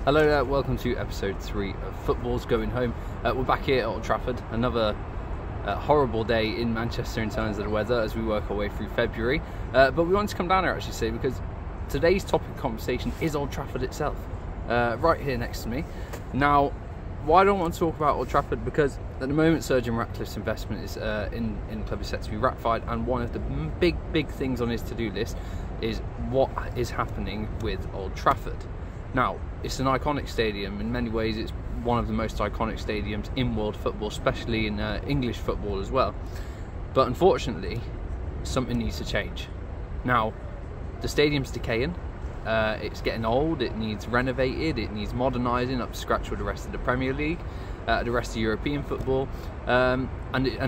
Hello there, welcome to episode 3 of Football's Going Home. We're back here at Old Trafford, another horrible day in Manchester in terms of the weather as we work our way through February. But we wanted to come down here actually say because today's topic of conversation is Old Trafford itself, right here next to me. Now, why do I want to talk about Old Trafford? Because at the moment Sir Jim Ratcliffe's investment is in the club is set to be ratified, and one of the big things on his to-do list is what is happening with Old Trafford. Now, it's an iconic stadium. In many ways, it's one of the most iconic stadiums in world football, especially in English football as well. But unfortunately, something needs to change. Now, the stadium's decaying. It's getting old. It needs renovated. It needs modernising up to scratch with the rest of the Premier League, the rest of European football. And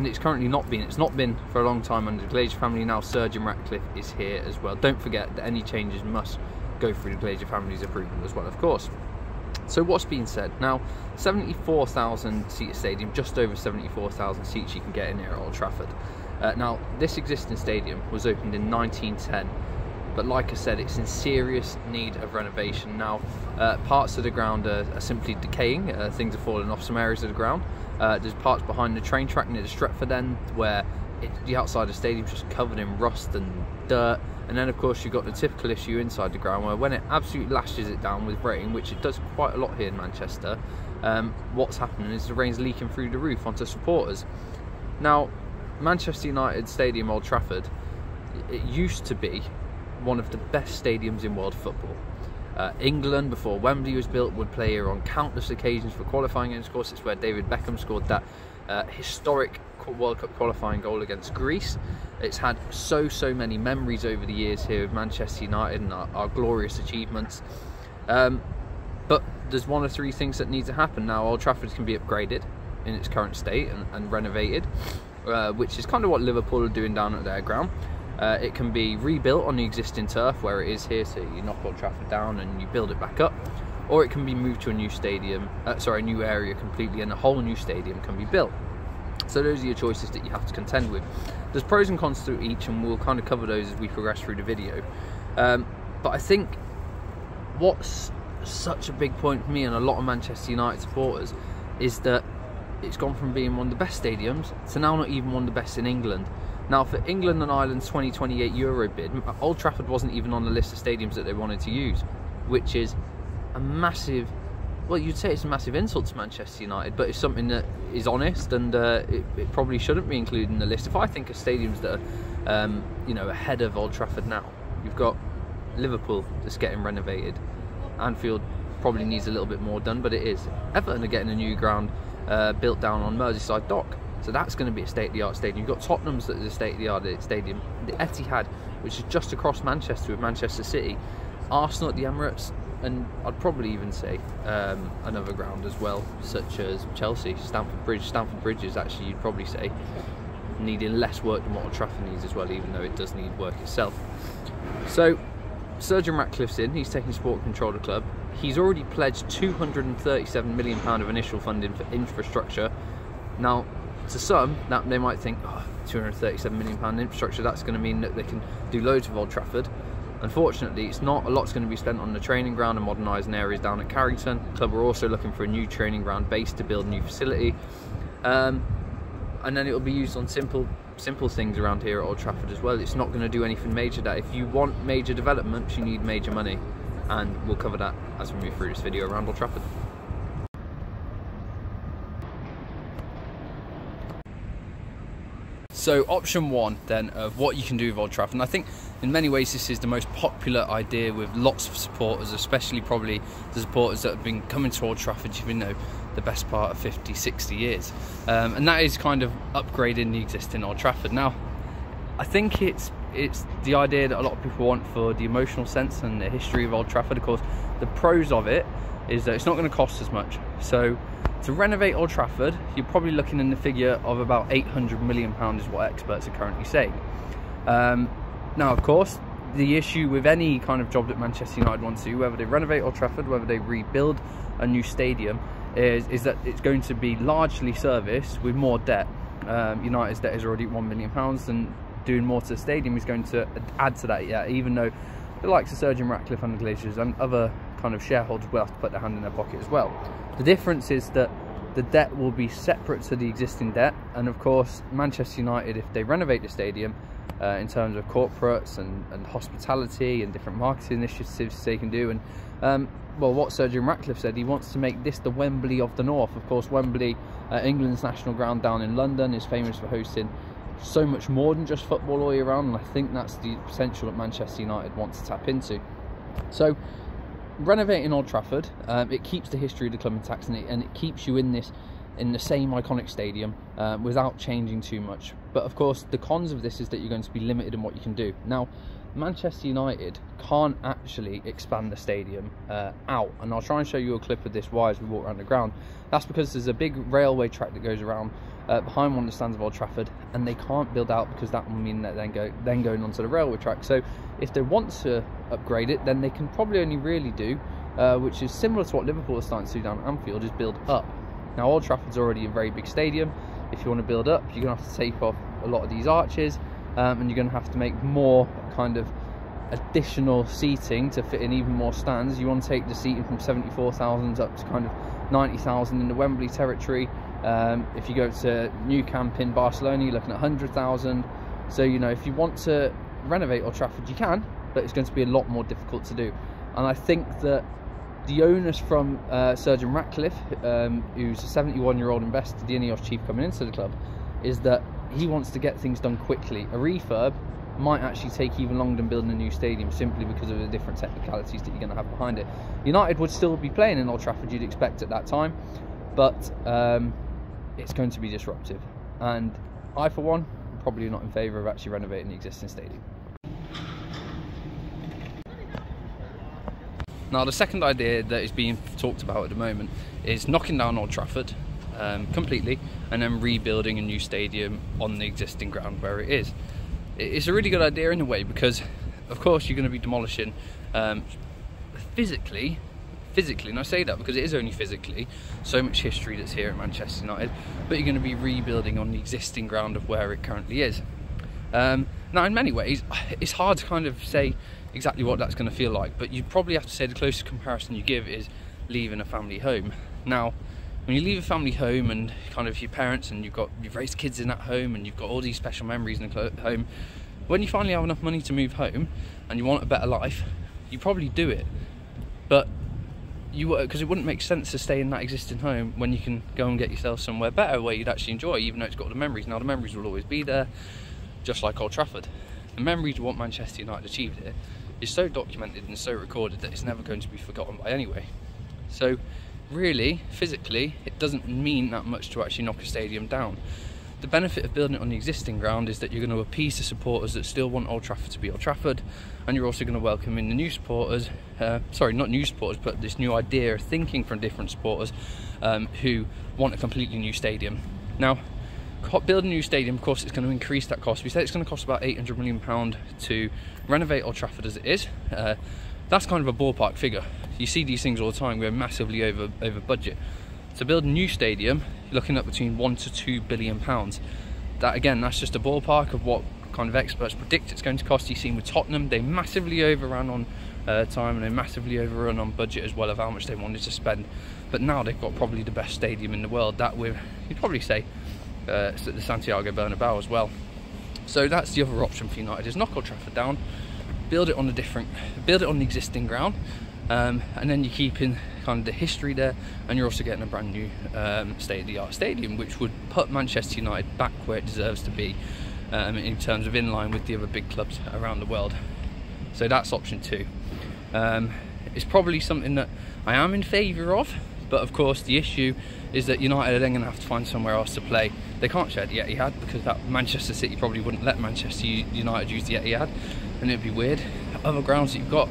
it's currently not been. It's not been for a long time under the Glazer family. Now Sir Jim Ratcliffe is here as well. Don't forget that any changes must go through the Glazer family's approval as well, of course. So what's been said? Now, 74,000 seat stadium, just over 74,000 seats you can get in here at Old Trafford. Now, this existing stadium was opened in 1910, but like I said, it's in serious need of renovation. Now, parts of the ground are simply decaying, things are falling off some areas of the ground. There's parts behind the train track near the Stretford end where the outside of the stadium's just covered in rust and dirt. And then of course you've got the typical issue inside the ground where when it absolutely lashes it down with rain, which it does quite a lot here in Manchester, what's happening is the rain's leaking through the roof onto supporters. Now, Manchester United Stadium, Old Trafford, it used to be one of the best stadiums in world football. England, before Wembley was built, would play here on countless occasions for qualifying games. Of course, it's where David Beckham scored that historic World Cup qualifying goal against Greece. It's had so many memories over the years here with Manchester United and our glorious achievements. But there's one of three things that need to happen. Now, Old Trafford can be upgraded in its current state and renovated, which is kind of what Liverpool are doing down at their ground. It can be rebuilt on the existing turf where it is here, so you knock Old Trafford down and you build it back up, or it can be moved to a new stadium, a new area completely, and a whole new stadium can be built. So those are your choices that you have to contend with. There's pros and cons to each, and we'll kind of cover those as we progress through the video. But I think what's such a big point for me and a lot of Manchester United supporters is that it's gone from being one of the best stadiums to now not even one of the best in England. Now, for England and Ireland's 2028 Euro bid, Old Trafford wasn't even on the list of stadiums that they wanted to use, which is a massive, well, you'd say it's a massive insult to Manchester United, but it's something that is honest, and it probably shouldn't be included in the list. If I think of stadiums that are, ahead of Old Trafford now, you've got Liverpool that's getting renovated. Anfield probably needs a little bit more done, but it is. Everton are getting a new ground built down on Merseyside Dock, so that's going to be a state-of-the-art stadium. You've got Tottenham's that is a state-of-the-art stadium. The Etihad, which is just across Manchester with Manchester City. Arsenal at the Emirates. And I'd probably even say another ground as well, such as Chelsea, Stamford Bridge. Stamford Bridge is actually, you'd probably say, needing less work than what Old Trafford needs as well, even though it does need work itself. So, Sir Jim Ratcliffe's in, he's taking sport control of the club. He's already pledged £237 million of initial funding for infrastructure. Now, to some, that they might think, oh, £237 million infrastructure, that's going to mean that they can do loads of Old Trafford. Unfortunately, it's not. A lot's going to be spent on the training ground and modernising areas down at Carrington. The club are also looking for a new training ground base to build a new facility. And then it'll be used on simple things around here at Old Trafford as well. It's not going to do anything major. That if you want major development, you need major money. And we'll cover that as we move through this video around Old Trafford. So option one then of what you can do with Old Trafford, and I think in many ways this is the most popular idea with lots of supporters, especially probably the supporters that have been coming to Old Trafford, the best part of 50-60 years, and that is kind of upgrading the existing Old Trafford. Now, I think it's the idea that a lot of people want for the emotional sense and the history of Old Trafford. Of course, the pros of it is that it's not going to cost as much. So to renovate Old Trafford, you're probably looking in the figure of about £800 million is what experts are currently saying. Now, of course, the issue with any kind of job that Manchester United wants to do, whether they renovate Old Trafford, whether they rebuild a new stadium, is that it's going to be largely serviced with more debt. United's debt is already £1 million, and doing more to the stadium is going to add to that, yeah, even though the likes of Sir Jim Ratcliffe and the Glazers and other kind of shareholders will have to put their hand in their pocket as well. The difference is that the debt will be separate to the existing debt, and of course Manchester United, if they renovate the stadium in terms of corporates and hospitality and different marketing initiatives they can do, and well, what Sir Jim Ratcliffe said, he wants to make this the Wembley of the North. Of course, Wembley, England's national ground down in London, is famous for hosting so much more than just football all year round, and I think that's the potential that Manchester United wants to tap into. So renovating Old Trafford, it keeps the history of the club intact, and it keeps you in the same iconic stadium without changing too much. But of course, the cons of this is that you're going to be limited in what you can do. Now, Manchester United can't actually expand the stadium out, and I'll try and show you a clip of this why as we walk around the ground. That's because there's a big railway track that goes around behind one of the stands of Old Trafford, and they can't build out because that will mean that then going onto the railway track. So if they want to upgrade it, then they can probably only really do, which is similar to what Liverpool are starting to do down at Anfield, is build up. Now, Old Trafford's already a very big stadium. If you want to build up, you're going to have to take off a lot of these arches, and you're going to have to make more kind of additional seating to fit in even more stands. You want to take the seating from 74,000 up to kind of 90,000 in the Wembley territory. If you go to Nou Camp in Barcelona, you're looking at 100,000. So, you know, if you want to renovate Old Trafford, you can, but it's going to be a lot more difficult to do. And I think that the onus from Sir Jim Ratcliffe, who's a 71-year-old investor, the Ineos chief coming into the club, is that he wants to get things done quickly. A refurb might actually take even longer than building a new stadium, simply because of the different technicalities that you're going to have behind it. United would still be playing in Old Trafford, you'd expect, at that time, but it's going to be disruptive. And I, for one, am probably not in favour of actually renovating the existing stadium. Now, the second idea that is being talked about at the moment is knocking down Old Trafford completely and then rebuilding a new stadium on the existing ground where it is. It's a really good idea in a way, because of course you're going to be demolishing physically, and I say that because it is only physically, so much history that's here at Manchester United, but you're going to be rebuilding on the existing ground of where it currently is. Now, in many ways, it's hard to kind of say exactly what that's going to feel like, but you probably have to say the closest comparison you give is leaving a family home. Now, when you leave a family home and kind of your parents, and you've raised kids in that home, and you've got all these special memories in the home, when you finally have enough money to move home and you want a better life, you probably do it. But because it wouldn't make sense to stay in that existing home when you can go and get yourself somewhere better where you'd actually enjoy, even though it's got all the memories. Now, the memories will always be there, just like Old Trafford. The memories of what Manchester United achieved here is so documented and so recorded that it's never going to be forgotten by anyway. So really, physically, it doesn't mean that much to actually knock a stadium down. The benefit of building it on the existing ground is that you're going to appease the supporters that still want Old Trafford to be Old Trafford, and you're also going to welcome in the new supporters, sorry, not new supporters, but this new idea of thinking from different supporters who want a completely new stadium. Now, building a new stadium, of course, it's going to increase that cost. We said it's going to cost about £800 million to renovate Old Trafford as it is. That's kind of a ballpark figure. You see these things all the time, we're massively over budget. To build a new stadium, you're looking at between £1 to £2 billion. That, again, that's just a ballpark of what kind of experts predict it's going to cost. You've seen with Tottenham, they massively overran on time, and they massively overrun on budget as well of how much they wanted to spend. But now they've got probably the best stadium in the world. That with, you'd probably say, the Santiago Bernabeu as well. So that's the other option for United, is knock Old Trafford down, build it on the existing ground, and then you're keeping kind of the history there, and you're also getting a brand new state-of-the-art stadium, which would put Manchester United back where it deserves to be in terms of in line with the other big clubs around the world. So that's option 2. It's probably something that I am in favour of, but of course the issue is that United are then going to have to find somewhere else to play. They can't share the Etihad, because that Manchester City probably wouldn't let Manchester United use the Etihad, and it'd be weird. Other grounds that you've got,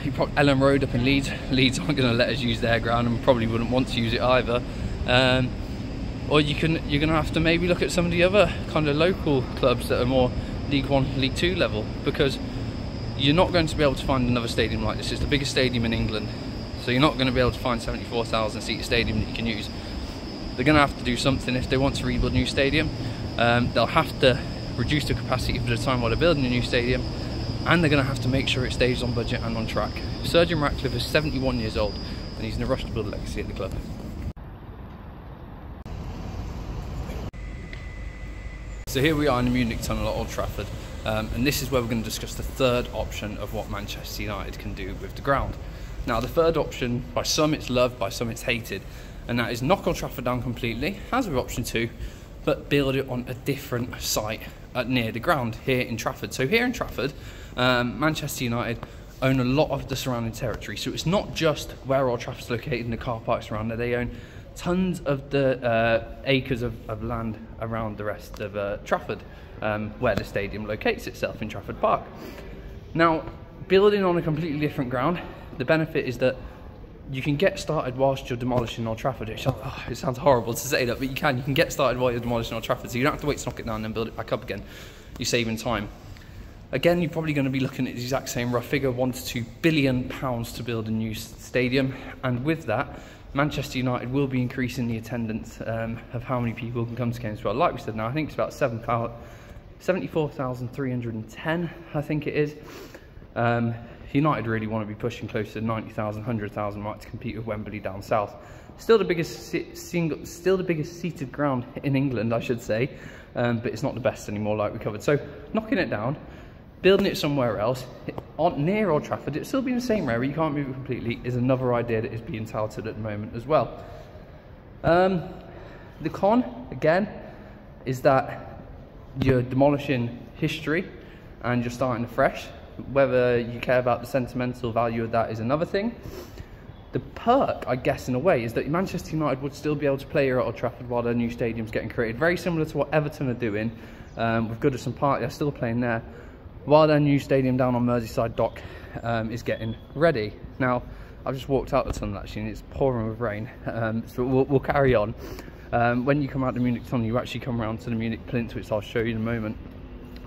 you probably Ellen Road up in Leeds. Leeds aren't going to let us use their ground, and probably wouldn't want to use it either. Or you're going to have to maybe look at some of the other kind of local clubs that are more League 1, League 2 level, because you're not going to be able to find another stadium like this. It's the biggest stadium in England, so you're not going to be able to find 74,000 seat stadium that you can use. They're going to have to do something if they want to rebuild a new stadium. They'll have to reduce the capacity for the time while they're building a new stadium, and they're going to have to make sure it stays on budget and on track. Sir Jim Ratcliffe is 71 years old, and he's in a rush to build a legacy at the club. So here we are in the Munich Tunnel at Old Trafford, and this is where we're going to discuss the third option of what Manchester United can do with the ground. Now, the third option, by some it's loved, by some it's hated, and that is knock Old Trafford down completely, as with option 2, but build it on a different site near the ground here in Trafford. So here in Trafford, Manchester United own a lot of the surrounding territory. So it's not just where Old Trafford's located and the car parks around there. They own tons of the acres of land around the rest of Trafford, where the stadium locates itself in Trafford Park. Now, building on a completely different ground, the benefit is that you can get started whilst you're demolishing Old Trafford. It sounds horrible to say that, but you can get started while you're demolishing Old Trafford, so you don't have to wait to knock it down and then build it back up again. You're saving time. Again, you're probably going to be looking at the exact same rough figure, £1 to £2 billion to build a new stadium, and with that, Manchester United will be increasing the attendance of how many people can come to games. Well, like we said now, I think it's about 74,310, I think it is. United really want to be pushing close to 90,000, 100,000 mark to compete with Wembley down south. Still the biggest seated ground in England, I should say, but it's not the best anymore, like we covered. So knocking it down, building it somewhere else, near Old Trafford, it'll still be in the same area, you can't move it completely, is another idea that is being touted at the moment as well. The con, again, is that you're demolishing history and you're starting afresh. Whether you care about the sentimental value of that is another thing. The perk, I guess, in a way, is that Manchester United would still be able to play here at Old Trafford while their new stadium's getting created. Very similar to what Everton are doing with Goodison Park. They're still playing there while their new stadium down on Merseyside Dock is getting ready. Now, I've just walked out the tunnel actually, and it's pouring with rain, so we'll carry on. When you come out the Munich Tunnel, you actually come around to the Munich Plinth, which I'll show you in a moment.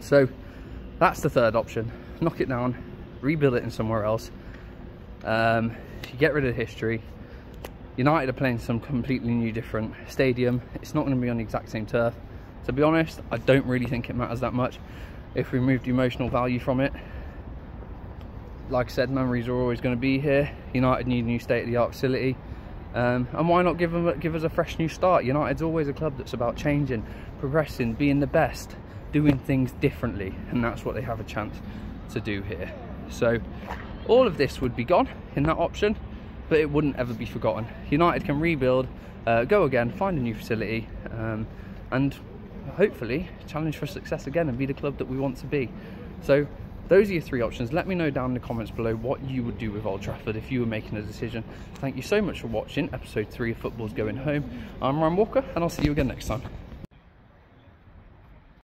So that's the third option. Knock it down, rebuild it in somewhere else. You get rid of the history. United are playing some completely new, different stadium. It's not going to be on the exact same turf. To be honest, I don't really think it matters that much if we remove the emotional value from it. Like I said, memories are always going to be here. United need a new state-of-the-art facility, and why not give us a fresh new start? United's always a club that's about changing, progressing, being the best, doing things differently, and that's what they have a chance to do here. So all of this would be gone in that option, but it wouldn't ever be forgotten. United can rebuild, go again, find a new facility, and hopefully challenge for success again and be the club that we want to be. So those are your three options. Let me know down in the comments below what you would do with Old Trafford if you were making a decision. Thank you so much for watching episode 3 of Football's Going Home. I'm Ryan Walker, and I'll see you again next time.